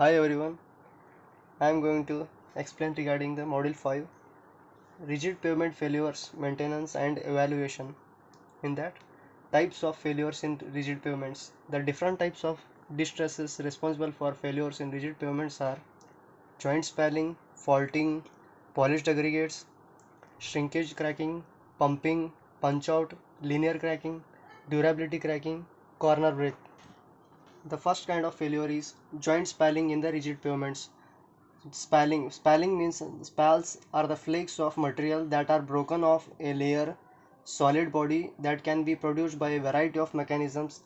Hi everyone, I am going to explain regarding the Module 5 Rigid Pavement Failures, Maintenance and Evaluation. In that, types of failures in rigid pavements. The different types of distresses responsible for failures in rigid pavements are joint spalling, faulting, polished aggregates, shrinkage cracking, pumping, punch out, linear cracking, durability cracking, corner break. The first kind of failure is joint spalling in the rigid pavements. Spalling means spalls are the flakes of material that are broken off a layer solid body that can be produced by a variety of mechanisms,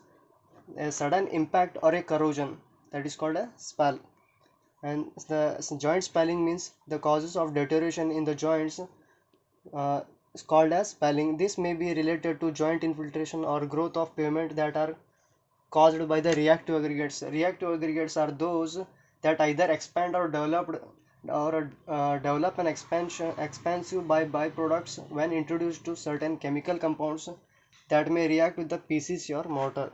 a sudden impact or a corrosion, that is called a spall. And the joint spalling means the causes of deterioration in the joints is called as spalling. This may be related to joint infiltration or growth of pavement that are caused by the reactive aggregates. Reactive aggregates are those that either expand or develop an expansive by byproducts when introduced to certain chemical compounds that may react with the PCC or mortar.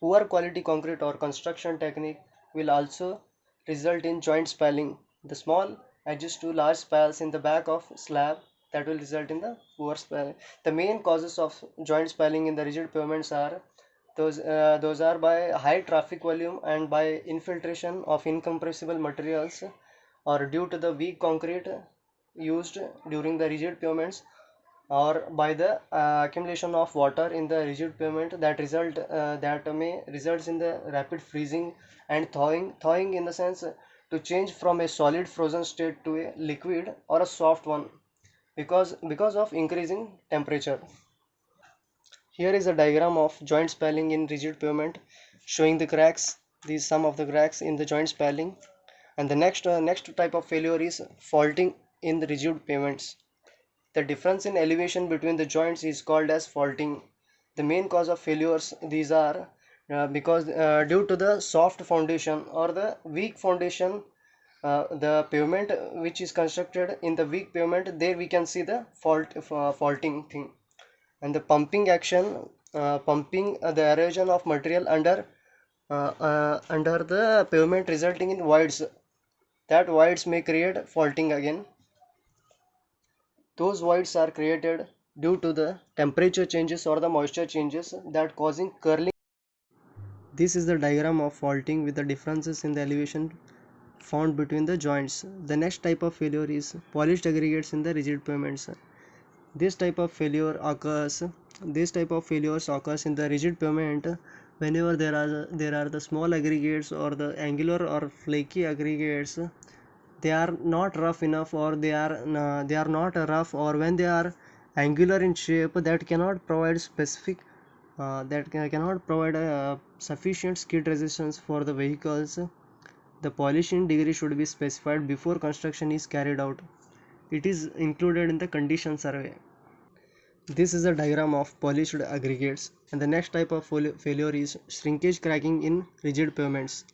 Poor quality concrete or construction technique will also result in joint spalling. The small edges to large spalls in the back of slab that will result in the poor spalling. The main causes of joint spalling in the rigid pavements are those are by high traffic volume and by infiltration of incompressible materials or due to the weak concrete used during the rigid pavements or by the accumulation of water in the rigid pavement that may results in the rapid freezing and thawing in the sense to change from a solid frozen state to a liquid or a soft one because of increasing temperature. Here is a diagram of joint spalling in rigid pavement showing the cracks. These some of the cracks in the joint spalling. And the next type of failure is faulting in the rigid pavements. The difference in elevation between the joints is called as faulting. The main cause of failures these are because due to the soft foundation or the weak foundation, the pavement which is constructed in the weak pavement, there we can see the faulting thing. And the pumping action, pumping the erosion of material under the pavement resulting in voids. That voids may create faulting again. Those voids are created due to the temperature changes or the moisture changes that causing curling. This is the diagram of faulting with the differences in the elevation found between the joints. The next type of failure is polished aggregates in the rigid pavements. This type of failure occurs. This type of failures occurs in the rigid pavement whenever there are the small aggregates or the angular or flaky aggregates. They are not rough enough or they are not rough, or when they are angular in shape that cannot provide specific cannot provide sufficient skid resistance for the vehicles. The polishing degree should be specified before construction is carried out. It is included in the condition survey. This is a diagram of polished aggregates. And the next type of failure is shrinkage cracking in rigid pavements.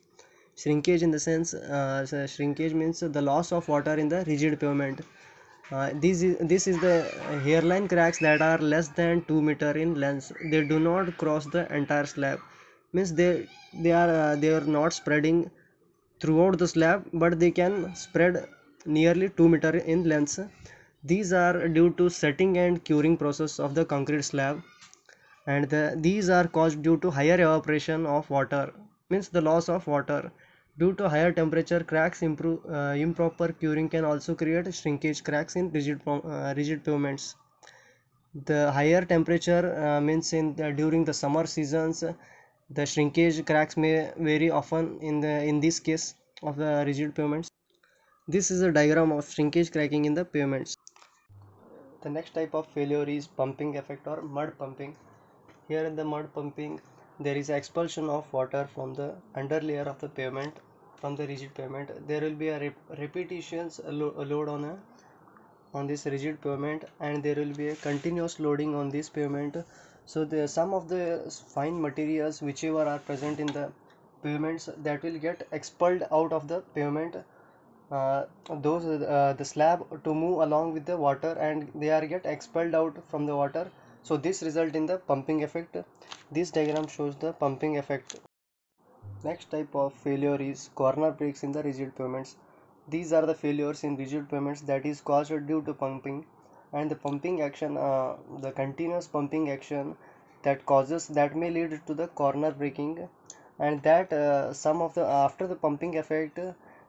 Shrinkage in the sense shrinkage means the loss of water in the rigid pavement. This is the hairline cracks that are less than 2 meter in length. They do not cross the entire slab, means they are not spreading throughout the slab, but they can spread nearly 2 meter in length. These are due to setting and curing process of the concrete slab, and these are caused due to higher evaporation of water, means the loss of water. Due to higher temperature, improper curing can also create shrinkage cracks in rigid pavements. The higher temperature means during the summer seasons, the shrinkage cracks may very often in this case of the rigid pavements. This is a diagram of shrinkage cracking in the pavements. The next type of failure is pumping effect or mud pumping. Here in the mud pumping, there is expulsion of water from the underlayer of the pavement from the rigid pavement. There will be a repetitions load on this rigid pavement, and there will be a continuous loading on this pavement. So the some of the fine materials whichever are present in the pavements that will get expelled out of the pavement, those the slab to move along with the water, and they are get expelled out from the water. So this result in the pumping effect. This diagram shows the pumping effect. Next type of failure is corner breaks in the rigid pavements. These are the failures in rigid pavements that is caused due to pumping, and the pumping action, the continuous pumping action that may lead to the corner breaking, and that some of the after the pumping effect,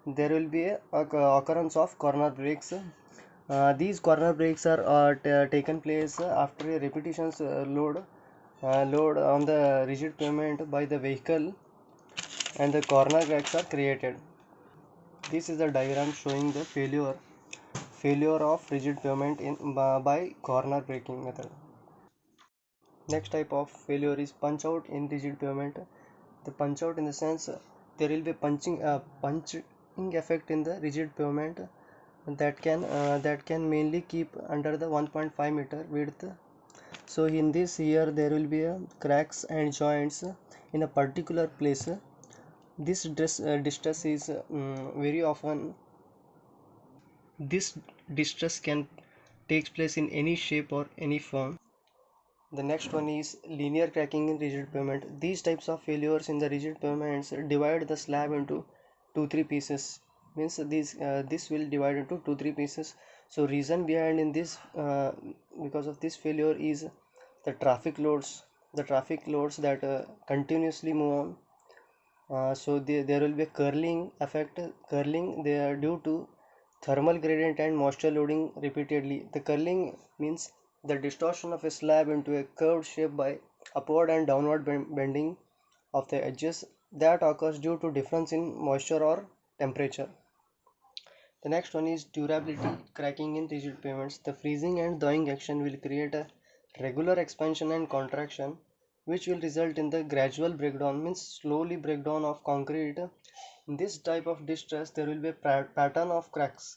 there will be a occurrence of corner breaks. These corner breaks are taken place after a repetitions load on the rigid pavement by the vehicle, and the corner cracks are created. This is a diagram showing the failure of rigid pavement by corner breaking method. Next type of failure is punch out in rigid pavement. The punch out in the sense, there will be punching effect in the rigid pavement that can mainly keep under the 1.5 meter width. So in this here there will be cracks and joints in a particular place. This distress is very often this distress can takes place in any shape or any form. The next one is linear cracking in rigid pavement. These types of failures in the rigid pavements divide the slab into 2-3 pieces. Means this will divide into 2-3 pieces. So reason behind in this, because of this failure is the traffic loads. The traffic loads that continuously move on. So there will be a curling effect. Curling there due to thermal gradient and moisture loading repeatedly. The curling means the distortion of a slab into a curved shape by upward and downward bending of the edges that occurs due to difference in moisture or temperature. The next one is durability cracking in rigid pavements. The freezing and thawing action will create a regular expansion and contraction, which will result in the gradual breakdown, means slowly breakdown of concrete. In this type of distress, there will be a pattern of cracks.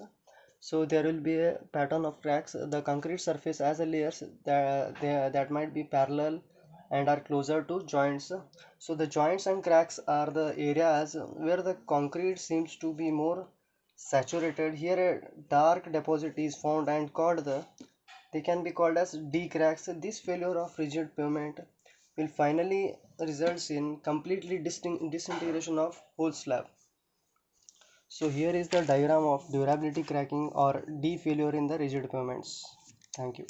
So there will be a pattern of cracks. The concrete surface as a layers that might be parallel and are closer to joints. So the joints and cracks are the areas where the concrete seems to be more saturated. Here a dark deposit is found and called they can be called as D cracks. This failure of rigid pavement will finally results in completely disintegration of whole slab. So here is the diagram of durability cracking or D failure in the rigid pavements. Thank you.